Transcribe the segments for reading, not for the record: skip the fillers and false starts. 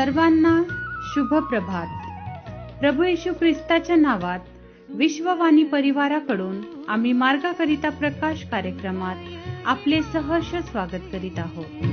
सर्वांना शुभ प्रभात. प्रभू येशू ख्रिस्ताच्या नावात विश्ववाणी परिवाराकडून आम्ही मार्गाकरिता प्रकाश कार्यक्रमात आपले सहर्ष स्वागत करीत आहोत.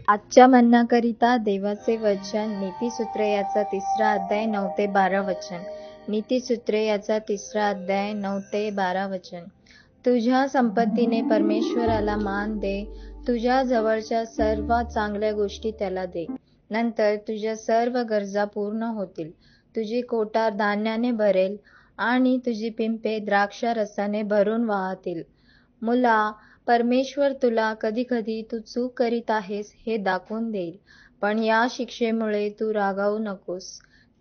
आजच्या मन्नाकरिता देवाचे वचन नीतिसूत्रे याचा 3रा अध्याय 9 ते 12 वचन. नीतिसूत्रे याचा 3रा अध्याय 9 ते 12 वचन. तुझ्या संपत्तीने परमेश्वराला मान दे. तुझ्या जवळच्या सर्व चांगल्या गोष्टी त्याला दे. नंतर तुझ्या सर्व गरजा पूर्ण होतील. तुझी कोठार धान्याने भरेल आणि तुझी पिंपे द्राक्षा रसाने भरून वाहतील. मुला, परमेश्वर तुला कधी कधी तू चूक करीत आहेस हे दाखवून देईल, पण या शिक्षेमुळे तू रागावू नकोस.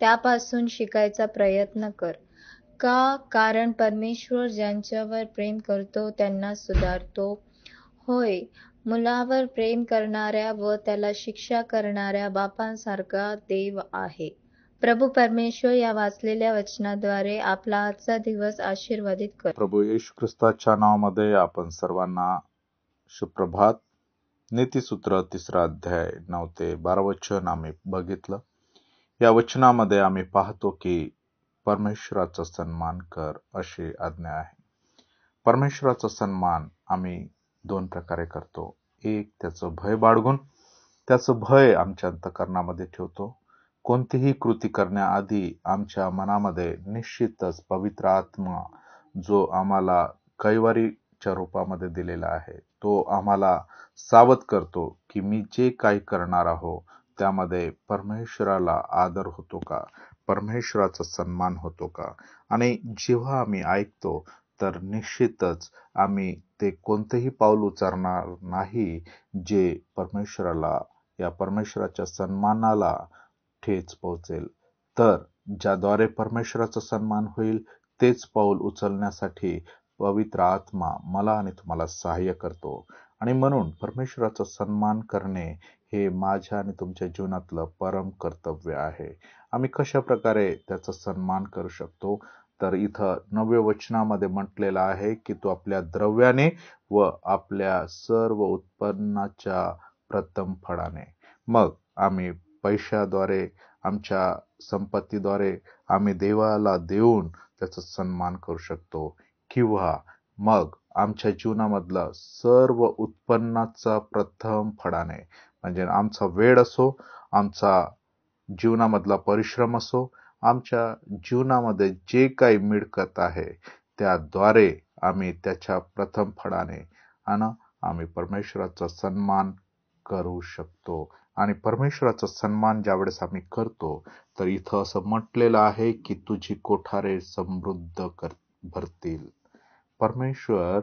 त्यापासून शिकायचा प्रयत्न कर. कारण परमेश्वर ज्यांच्यावर प्रेम करतो त्यांना सुधारतो. होय, मुलावर प्रेम करणाऱ्या व त्याला शिक्षा करणाऱ्या बापांसारखा देव आहे. प्रभू परमेश्वर या वाचलेल्या वचनाद्वारे आपला आजचा दिवस आशीर्वादित कर. प्रभू येशू ख्रिस्ताच्या नावामध्ये आपण सर्वांना सुप्रभात. नीतिसूत्र 3रा अध्याय 9 ते 12 वचन आम्ही बघितलं. या वचनामध्ये आम्ही पाहतो की परमेश्वराचा सन्मान कर अशी आज्ञा आहे. परमेश्वराचा सन्मान आम्ही 2 प्रकारे करतो. एक, त्याचं भय बाळगून त्याचं भय आमच्या अंतःकरणामध्ये ठेवतो. कोणतीही कृती करण्याआधी आमच्या मनामध्ये निश्चितच पवित्र आत्मा जो आम्हाला कैवारीच्या रूपामध्ये दिलेला आहे तो आम्हाला सावध करतो की मी जे काही करणार आहो त्यामध्ये परमेश्वराला आदर होतो का, परमेश्वराचा सन्मान होतो का. आणि जेव्हा आम्ही ऐकतो तर निश्चितच आम्ही ते कोणतेही पाऊल उचलणार नाही जे परमेश्वराला या परमेश्वराच्या सन्मानाला ठेच पोहोचेल. तर ज्याद्वारे परमेश्वराचा सन्मान होईल तेच पाऊल उचलण्यासाठी पवित्र आत्मा मला आणि तुम्हाला सहाय्य करतो. आणि म्हणून परमेश्वराचा सन्मान करणे हे माझ्या आणि तुमच्या जीवनातलं परम कर्तव्य आहे. आम्ही कशा प्रकारे त्याचा सन्मान करू शकतो तर इथं 9व्या वचनामध्ये म्हटलेलं आहे की तू आपल्या द्रव्याने व आपल्या सर्व उत्पन्नाच्या प्रथम फळाने. मग आम्ही पैशाद्वारे, आमच्या संपत्तीद्वारे आम्ही देवाला देऊन त्याचा सन्मान करू शकतो, किंवा मग आमच्या जीवनामधला सर्व उत्पन्नाचा प्रथम फळाने, म्हणजे आमचा वेळ असो, आमचा जीवनामधला परिश्रम असो, आमच्या जीवनामध्ये जे काही मिळकत आहे त्याद्वारे आम्ही त्याच्या प्रथम फळाने आम्ही परमेश्वराचा सन्मान करू शकतो. आणि परमेश्वराचा सन्मान ज्यावेळेस आम्ही करतो तर इथं असं म्हटलेलं आहे की तुझी कोठारे समृद्ध भरतील. परमेश्वर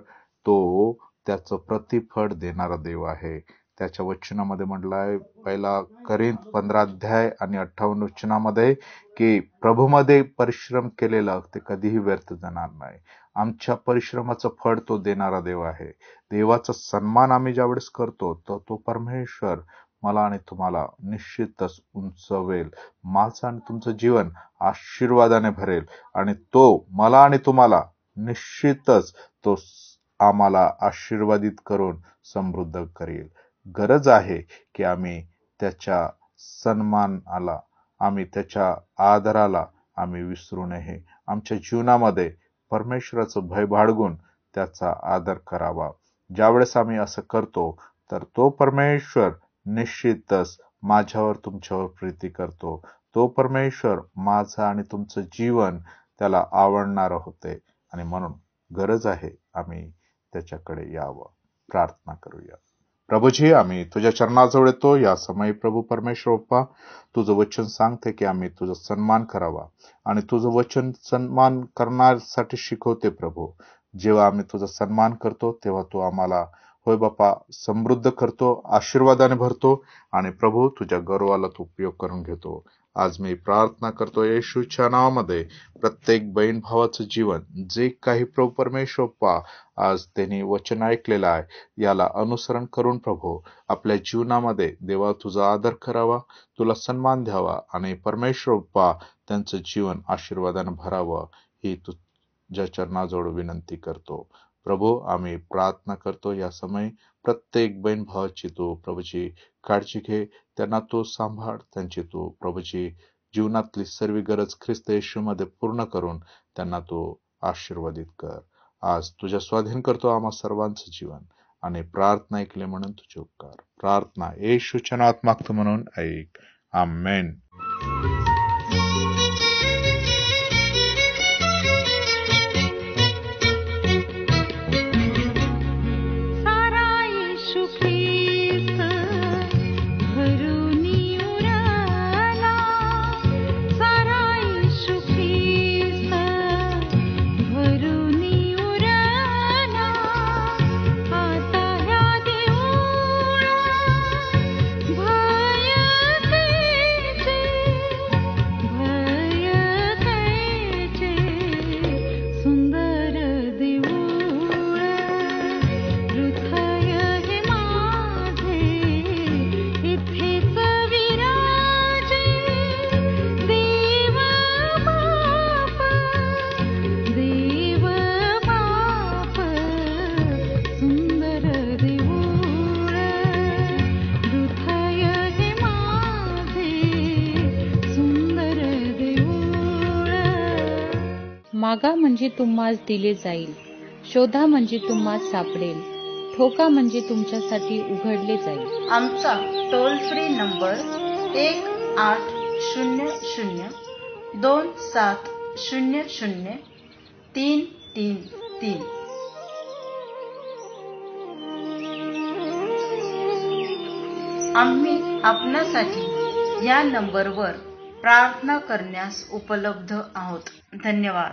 तो त्याचं प्रतिफळ देणारा देव आहे. त्याच्या वचनामध्ये म्हटलं आहे, पहिला करिंथ 15 अध्याय आणि 58 वचनामध्ये की प्रभूमध्ये परिश्रम केलेला ते कधीही व्यर्थ जाणार नाही. आमच्या परिश्रमाचं फळ तो देणारा देव आहे. देवाचा सन्मान आम्ही ज्यावेळेस करतो तर तो परमेश्वर मला आणि तुम्हाला निश्चितच उंचवेल. माझं आणि तुमचं जीवन आशीर्वादाने भरेल आणि तो मला आणि तुम्हाला निश्चितच तो आम्हाला आशीर्वादित करून समृद्ध करेल. गरज आहे की आम्ही त्याच्या सन्मानाला, आम्ही त्याच्या आदराला आम्ही विसरू नये. आमच्या जीवनामध्ये परमेश्वराचं भय बाळगून त्याचा आदर करावा. ज्यावेळेस आम्ही असं करतो तर तो परमेश्वर निश्चितच माझ्यावर तुमच्यावर प्रीती करतो. तो परमेश्वर माझं आणि तुमचं जीवन त्याला आवडणार होते आणि म्हणून गरज आहे आम्ही त्याच्याकडे यावं. प्रार्थना करूया. प्रभूजी, आम्ही तुझ्या चरणाजवळ येतो. या समयी प्रभू परमेश्वर बाप्पा, तुझं वचन सांगते की आम्ही तुझा सन्मान करावा आणि तुझं वचन सन्मान करण्यासाठी शिकवते. प्रभू, जेव्हा आम्ही तुझा सन्मान करतो तेव्हा तू आम्हाला होय बाप्पा समृद्ध करतो, आशीर्वादाने भरतो आणि प्रभू तुझ्या गौरवाला तू उपयोग करून घेतो. आज मी प्रार्थना करतो येशूच्या नावामध्ये प्रत्येक बहीण भावाचं जीवन जे काही प्रभू परमेश्वर बाप्पा आज त्यांनी वचन ऐकलेलं आहे याला अनुसरण करून प्रभू आपल्या जीवनामध्ये देवा तुझा आदर करावा, तुला सन्मान द्यावा आणि परमेश्वर बाप्पा त्यांचं जीवन आशीर्वादाने भरावं ही तुझ्या चरणाजवळ विनंती करतो. प्रभू, आम्ही प्रार्थना करतो या समय प्रत्येक बहीण भावाची तू प्रभूची काळजी घे, त्यांना तू सांभाळ, त्यांची तू प्रभूची जीवनातली सर्व गरज ख्रिस्त येशूमध्ये पूर्ण करून त्यांना तू आशीर्वादित कर. आज तुझ्या स्वाधीन करतो आम्हा सर्वांचं जीवन आणि प्रार्थना ऐकले म्हणून तुझे उपकार. प्रार्थना येशूच्या नावात मागतो म्हणून ऐक. आमेन. मागा म्हणजे तुम्हास दिले जाईल, शोधा म्हणजे तुम्हास सापडेल, ठोका म्हणजे तुमच्यासाठी उघडले जाईल. आमचा टोल फ्री नंबर 1-800-2700-333. आम्ही आपणासाठी या नंबरवर प्रार्थना करण्यास उपलब्ध आहोत. धन्यवाद.